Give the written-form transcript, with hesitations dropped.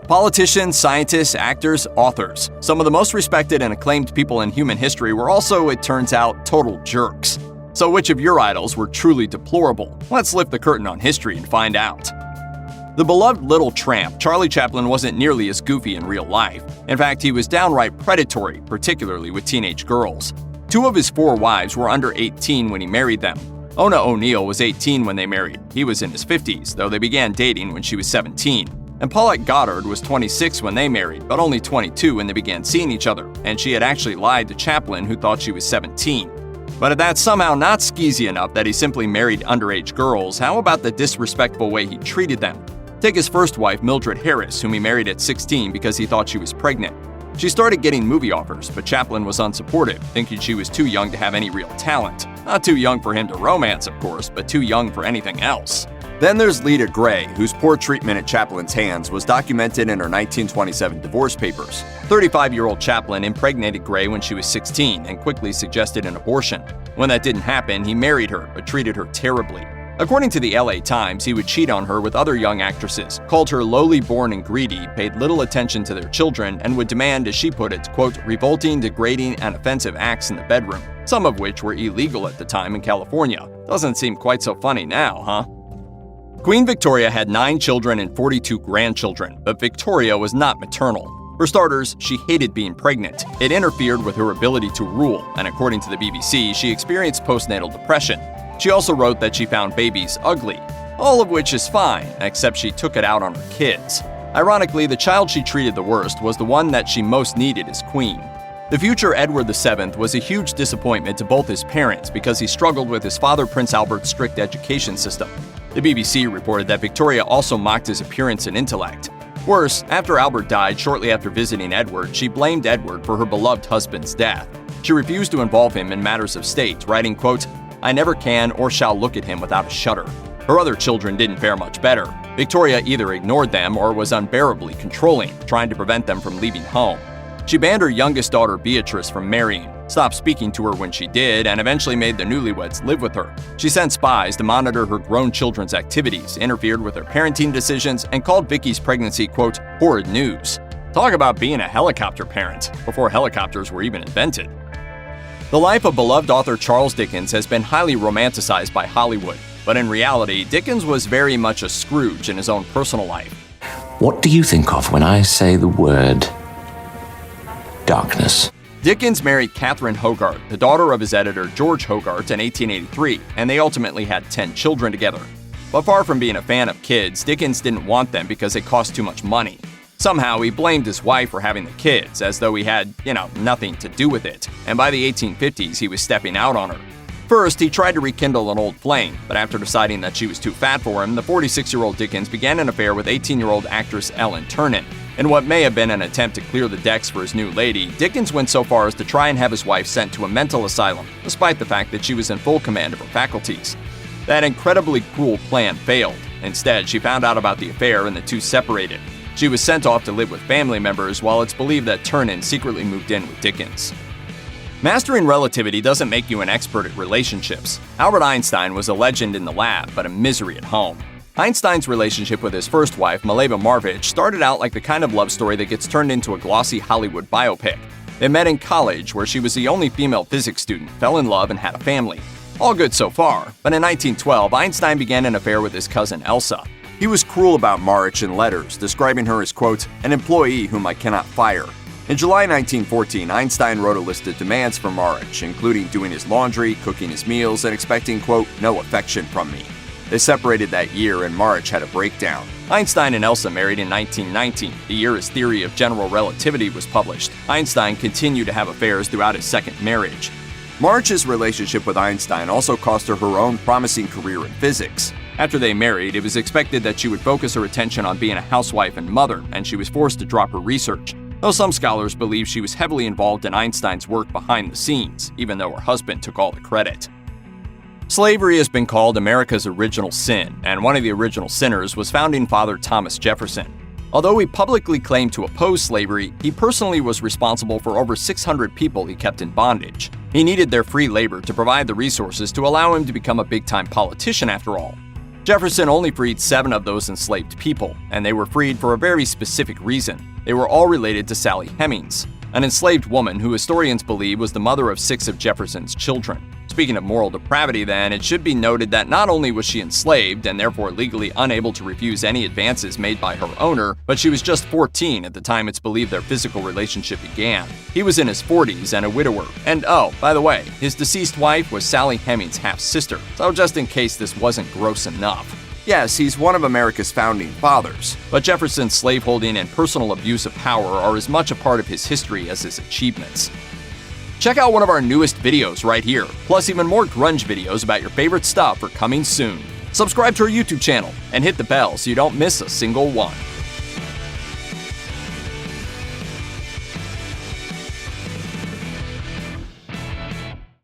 Politicians, scientists, actors, authors. Some of the most respected and acclaimed people in human history were also, it turns out, total jerks. So which of your idols were truly deplorable? Let's lift the curtain on history and find out. The beloved little tramp, Charlie Chaplin, wasn't nearly as goofy in real life. In fact, he was downright predatory, particularly with teenage girls. 2 of his 4 wives were under 18 when he married them. Oona O'Neill was 18 when they married. He was in his 50s, though they began dating when she was 17. And Paulette Goddard was 26 when they married, but only 22 when they began seeing each other, and she had actually lied to Chaplin, who thought she was 17. But if that's somehow not skeezy enough that he simply married underage girls, how about the disrespectful way he treated them? Take his first wife, Mildred Harris, whom he married at 16 because he thought she was pregnant. She started getting movie offers, but Chaplin was unsupportive, thinking she was too young to have any real talent. Not too young for him to romance, of course, but too young for anything else. Then there's Leda Gray, whose poor treatment at Chaplin's hands was documented in her 1927 divorce papers. 35-year-old Chaplin impregnated Gray when she was 16 and quickly suggested an abortion. When that didn't happen, he married her, but treated her terribly. According to the LA Times, he would cheat on her with other young actresses, called her lowly born and greedy, paid little attention to their children, and would demand, as she put it, quote, revolting, degrading, and offensive acts in the bedroom, some of which were illegal at the time in California. Doesn't seem quite so funny now, huh? Queen Victoria had 9 children and 42 grandchildren, but Victoria was not maternal. For starters, she hated being pregnant. It interfered with her ability to rule, and according to the BBC, she experienced postnatal depression. She also wrote that she found babies ugly, all of which is fine, except she took it out on her kids. Ironically, the child she treated the worst was the one that she most needed as queen. The future Edward VII was a huge disappointment to both his parents because he struggled with his father Prince Albert's strict education system. The BBC reported that Victoria also mocked his appearance and intellect. Worse, after Albert died shortly after visiting Edward, she blamed Edward for her beloved husband's death. She refused to involve him in matters of state, writing, quote, I never can or shall look at him without a shudder. Her other children didn't fare much better. Victoria either ignored them or was unbearably controlling, trying to prevent them from leaving home. She banned her youngest daughter Beatrice from marrying, stopped speaking to her when she did, and eventually made the newlyweds live with her. She sent spies to monitor her grown children's activities, interfered with their parenting decisions, and called Vicky's pregnancy, quote, horrid news. Talk about being a helicopter parent, before helicopters were even invented. The life of beloved author Charles Dickens has been highly romanticized by Hollywood, but in reality, Dickens was very much a Scrooge in his own personal life. What do you think of when I say the word darkness? Dickens married Catherine Hogarth, the daughter of his editor George Hogarth, in 1883, and they ultimately had 10 children together. But far from being a fan of kids, Dickens didn't want them because it cost too much money. Somehow, he blamed his wife for having the kids, as though he had, nothing to do with it, and by the 1850s, he was stepping out on her. First, he tried to rekindle an old flame, but after deciding that she was too fat for him, the 46-year-old Dickens began an affair with 18-year-old actress Ellen Ternan. In what may have been an attempt to clear the decks for his new lady, Dickens went so far as to try and have his wife sent to a mental asylum, despite the fact that she was in full command of her faculties. That incredibly cruel plan failed. Instead, she found out about the affair and the two separated. She was sent off to live with family members, while it's believed that Ternan secretly moved in with Dickens. Mastering relativity doesn't make you an expert at relationships. Albert Einstein was a legend in the lab, but a misery at home. Einstein's relationship with his first wife, Mileva Marvich, started out like the kind of love story that gets turned into a glossy Hollywood biopic. They met in college, where she was the only female physics student, fell in love, and had a family. All good so far, but in 1912, Einstein began an affair with his cousin Elsa. He was cruel about Marich in letters, describing her as, quote, an employee whom I cannot fire. In July 1914, Einstein wrote a list of demands for Marich, including doing his laundry, cooking his meals, and expecting, quote, no affection from me. They separated that year, and Marich had a breakdown. Einstein and Elsa married in 1919, the year his theory of general relativity was published. Einstein continued to have affairs throughout his second marriage. Marich's relationship with Einstein also cost her her own promising career in physics. After they married, it was expected that she would focus her attention on being a housewife and mother, and she was forced to drop her research, though some scholars believe she was heavily involved in Einstein's work behind the scenes, even though her husband took all the credit. Slavery has been called America's original sin, and one of the original sinners was founding father Thomas Jefferson. Although he publicly claimed to oppose slavery, he personally was responsible for over 600 people he kept in bondage. He needed their free labor to provide the resources to allow him to become a big-time politician after all. Jefferson only freed 7 of those enslaved people, and they were freed for a very specific reason. They were all related to Sally Hemings, an enslaved woman who historians believe was the mother of 6 of Jefferson's children. Speaking of moral depravity then, it should be noted that not only was she enslaved and therefore legally unable to refuse any advances made by her owner, but she was just 14 at the time it's believed their physical relationship began. He was in his 40s and a widower. And oh, by the way, his deceased wife was Sally Hemings' half-sister, so just in case this wasn't gross enough. Yes, he's one of America's founding fathers, but Jefferson's slaveholding and personal abuse of power are as much a part of his history as his achievements. Check out one of our newest videos right here, plus even more grunge videos about your favorite stuff are coming soon. Subscribe to our YouTube channel and hit the bell so you don't miss a single one.